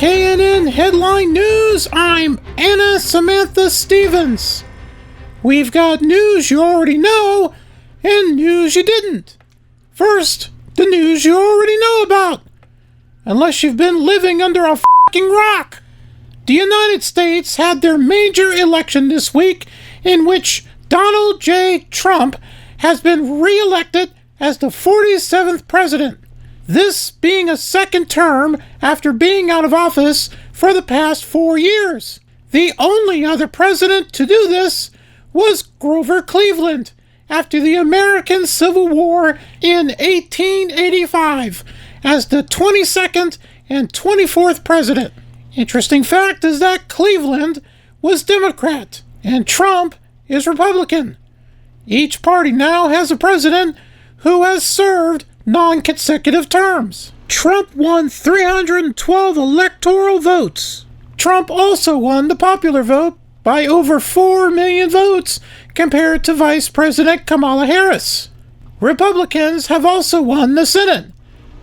KNN Headline News, I'm Anna Samantha Stevens. We've got news you already know and news you didn't. First, the news you already know about. Unless you've been living under a fucking rock. The United States had their major election this week in which Donald J. Trump has been re-elected as the 47th president. This being a second term after being out of office for the past 4 years. The only other president to do this was Grover Cleveland after the American Civil War in 1885 as the 22nd and 24th president. Interesting fact is that Cleveland was Democrat and Trump is Republican. Each party now has a president who has served non-consecutive terms. Trump won 312 electoral votes. Trump also won the popular vote by over 4 million votes compared to Vice President Kamala Harris. Republicans have also won the Senate,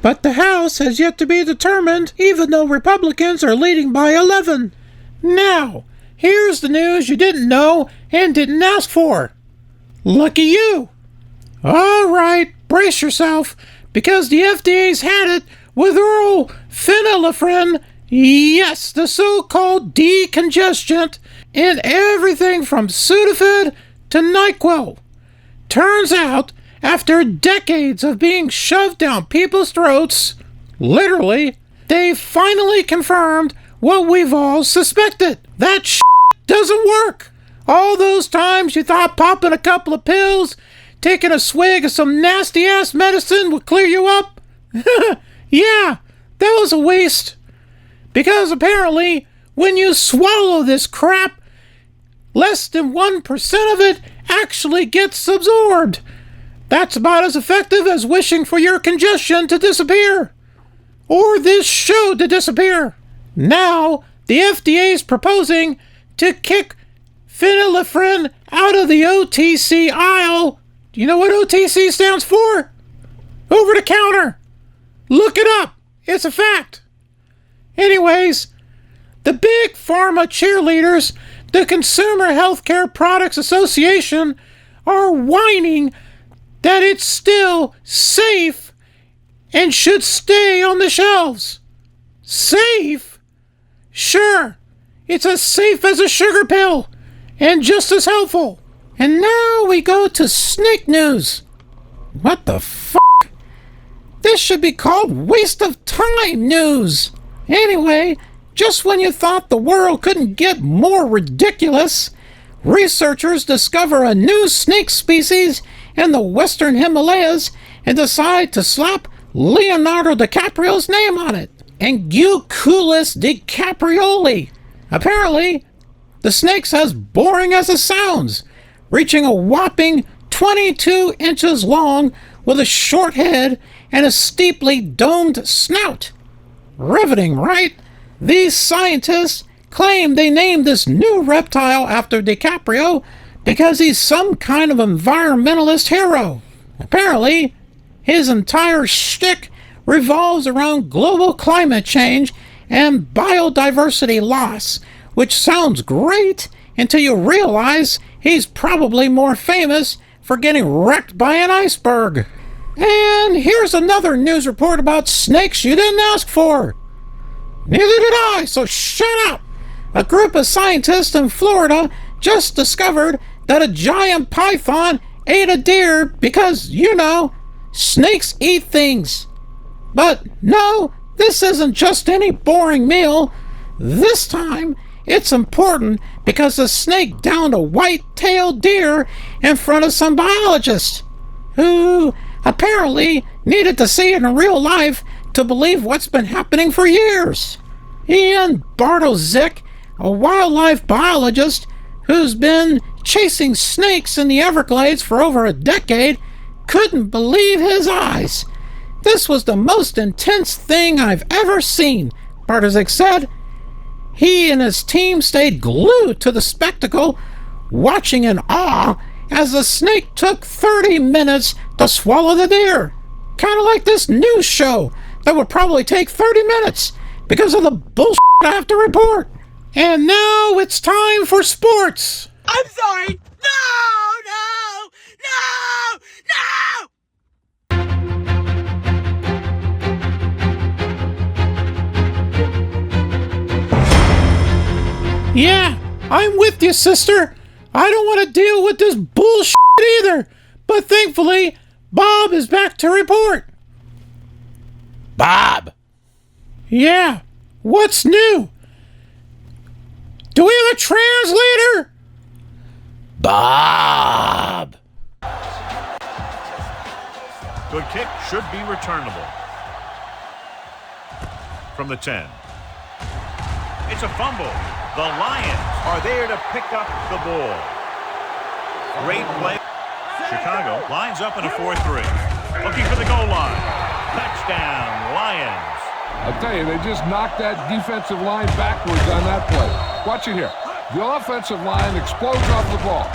but the House has yet to be determined even though Republicans are leading by 11. Now, here's the news you didn't know and didn't ask for. Lucky you. All right, brace yourself, because the FDA's had it with oral phenylephrine, yes, the so-called decongestant, in everything from Sudafed to NyQuil. Turns out, after decades of being shoved down people's throats, literally, they finally confirmed what we've all suspected. That shit doesn't work. All those times you thought popping a couple of pills, taking a swig of some nasty-ass medicine would clear you up? Yeah, that was a waste. Because apparently, when you swallow this crap, less than 1% of it actually gets absorbed. That's about as effective as wishing for your congestion to disappear. Or this show to disappear. Now, the FDA is proposing to kick phenylephrine out of the OTC aisle. Do you know what OTC stands for? Over the counter. Look it up. It's a fact. Anyways, the big pharma cheerleaders, the Consumer Healthcare Products Association, are whining that it's still safe and should stay on the shelves. Safe? Sure, it's as safe as a sugar pill and just as helpful. And now we go to snake news. What the fuck? This should be called waste of time news. Anyway, just when you thought the world couldn't get more ridiculous, researchers discover a new snake species in the western Himalayas and decide to slap Leonardo DiCaprio's name on it. Anguculus DiCaprioli. Apparently, the snake's as boring as it sounds, reaching a whopping 22 inches long with a short head and a steeply domed snout. Riveting, right? These scientists claim they named this new reptile after DiCaprio because he's some kind of environmentalist hero. Apparently, his entire shtick revolves around global climate change and biodiversity loss, which sounds great until you realize he's probably more famous for getting wrecked by an iceberg. And here's another news report about snakes you didn't ask for. Neither did I, so shut up. A group of scientists in Florida just discovered that a giant python ate a deer because, you know, snakes eat things. But no, this isn't just any boring meal. This time, it's important because the snake downed a white-tailed deer in front of some biologists who apparently needed to see it in real life to believe what's been happening for years. Ian Bartosik, a wildlife biologist who's been chasing snakes in the Everglades for over a decade, couldn't believe his eyes. This was the most intense thing I've ever seen, Bartosik said. He and his team stayed glued to the spectacle, watching in awe as the snake took 30 minutes to swallow the deer. Kind of like this news show that would probably take 30 minutes because of the bullshit I have to report. And now it's time for sports. I'm sorry. No! Yeah, I'm with you, sister. I don't want to deal with this bullshit either. But thankfully, Bob is back to report. Bob! Yeah, what's new? Do we have a translator? Bob! Good kick should be returnable. From the 10. It's a fumble. The Lions are there to pick up the ball. Great play. Chicago lines up in a 4-3. Looking for the goal line. Touchdown, Lions. I'll tell you, they just knocked that defensive line backwards on that play. Watch it here. The offensive line explodes off the ball.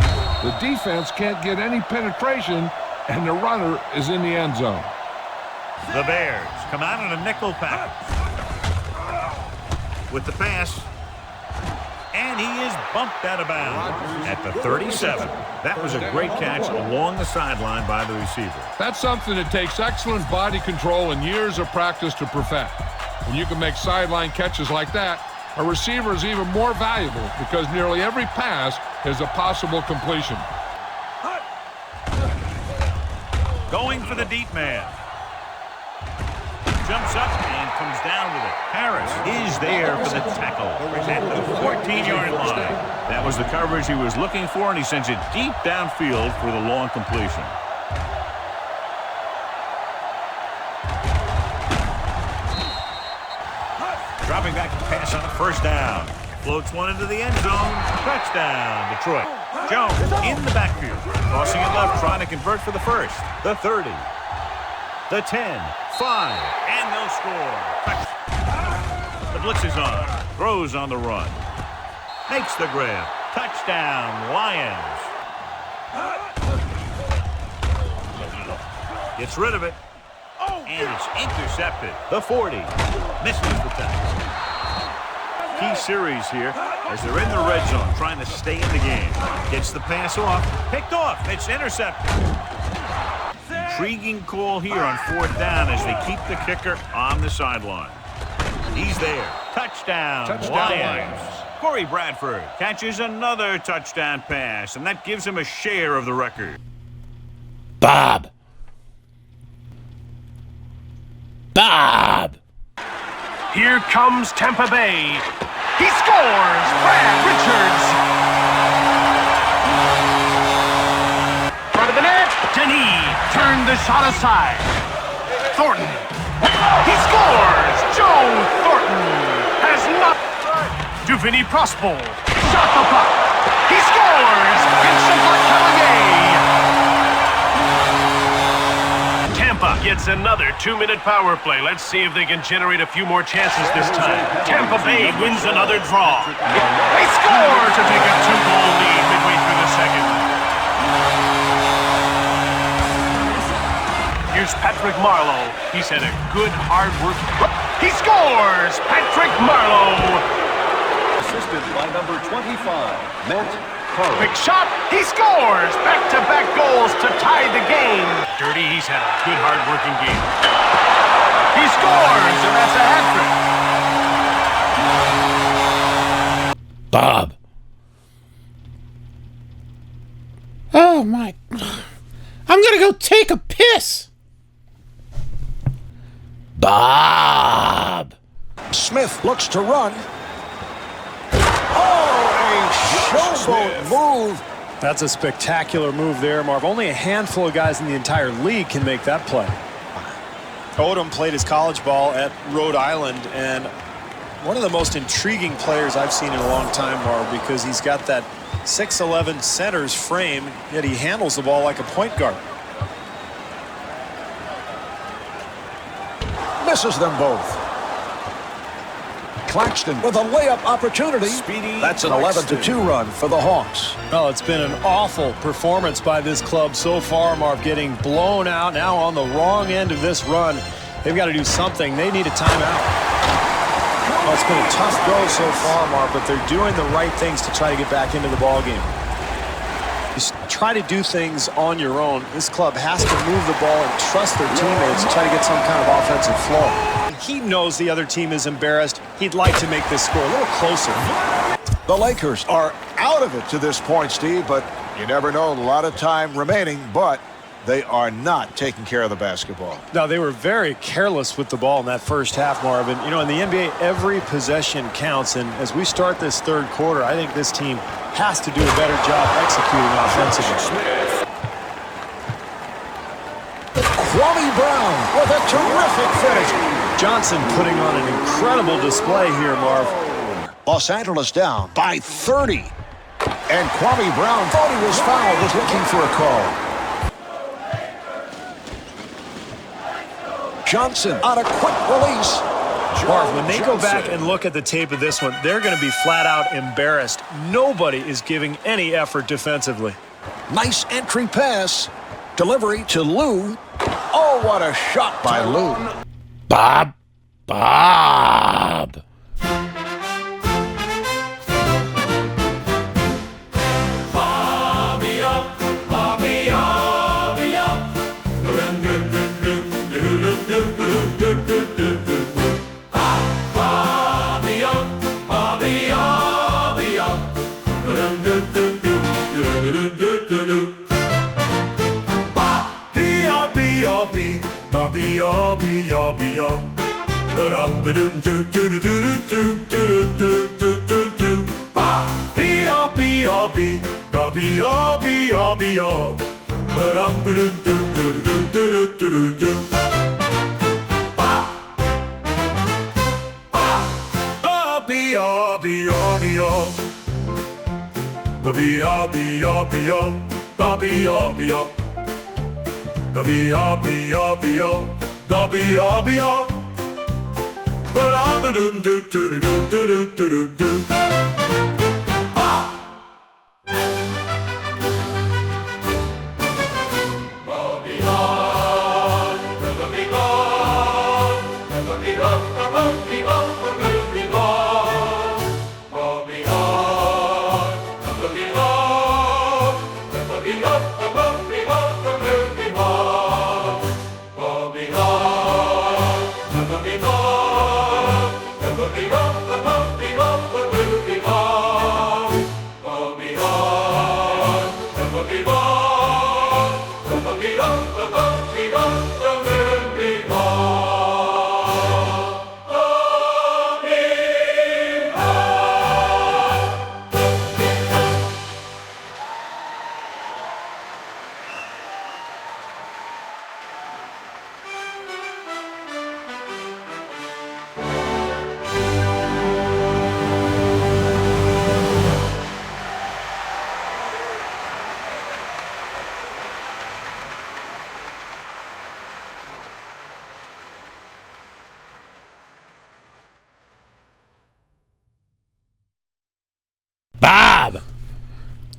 The defense can't get any penetration, and the runner is in the end zone. The Bears come out in a nickel package. With the pass. And he is bumped out of bounds at the 37. That was a great catch along the sideline by the receiver. That's something that takes excellent body control and years of practice to perfect. When you can make sideline catches like that, a receiver is even more valuable because nearly every pass is a possible completion. Going for the deep man. Jumps up and comes down with it. Harris is there for the tackle at the 14-yard line. That was the coverage he was looking for, and he sends it deep downfield for the long completion. Dropping back to pass on a first down. Floats one into the end zone. Touchdown, Detroit. Jones in the backfield. Crossing it left, trying to convert for the first. The 30. The 10. 5. And they'll score. The blitz is on. Throws on the run. Makes the grab. Touchdown, Lions. Gets rid of it. And it's intercepted. The 40. Misses the tackle. Key series here as they're in the red zone trying to stay in the game. Gets the pass off. Picked off. It's intercepted. Intriguing call here on fourth down as they keep the kicker on the sideline. He's there. Touchdown, Lions. Corey Bradford catches another touchdown pass, and that gives him a share of the record. Bob! Bob! Here comes Tampa Bay. He scores! Brad Richards! Front of the net! Denis turned the shot aside. Thornton. He scores! Joe Thornton has not... To Vinny Prospol. Shot the puck. He scores! Vincent Lecavalier. Tampa gets another 2-minute power play. Let's see if they can generate a few more chances this time. Tampa Bay wins another draw. They score to take a 2-goal lead midway through the second. Here's Patrick Marleau. He's had a good, hard work. He scores! Patrick Marleau! Assisted by number 25, Matt Carr. Quick shot! He scores! Back-to-back goals to tie the game. Dirty, he's had a good, hard-working game. He scores! And that's a hat-trick. Bob! Oh, my... I'm gonna go take a piss! Bob! Smith looks to run. Oh, a showboat move. That's a spectacular move there, Marv. Only a handful of guys in the entire league can make that play. Odom played his college ball at Rhode Island, and one of the most intriguing players I've seen in a long time, Marv, because he's got that 6'11" center's frame, yet he handles the ball like a point guard. Misses them both. Claxton with a layup opportunity. That's an 11-2 run for the Hawks. Well, it's been an awful performance by this club so far, Marv, getting blown out now on the wrong end of this run. They've got to do something. They need a timeout. Well, it's been a tough go so far, Mark, but they're doing the right things to try to get back into the ballgame. You try to do things on your own. This club has to move the ball and trust their teammates and try to get some kind of offensive flow. He knows the other team is embarrassed. He'd like to make this score a little closer. The Lakers are out of it to this point, Steve, but you never know. A lot of time remaining, but they are not taking care of the basketball. Now, they were very careless with the ball in that first half, Marvin. You know, in the NBA, every possession counts, and as we start this third quarter, I think this team has to do a better job executing offensively. Kwame Brown with a terrific finish. Johnson putting on an incredible display here, Marv. Los Angeles down by 30. And Kwame Brown thought he was fouled, was looking for a call. Johnson on a quick release. Marv, when they go back and look at the tape of this one, they're going to be flat out embarrassed. Nobody is giving any effort defensively. Nice entry pass. Delivery to Lou. Oh, what a shot by Lou. Bob. Bob!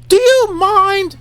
Do you mind?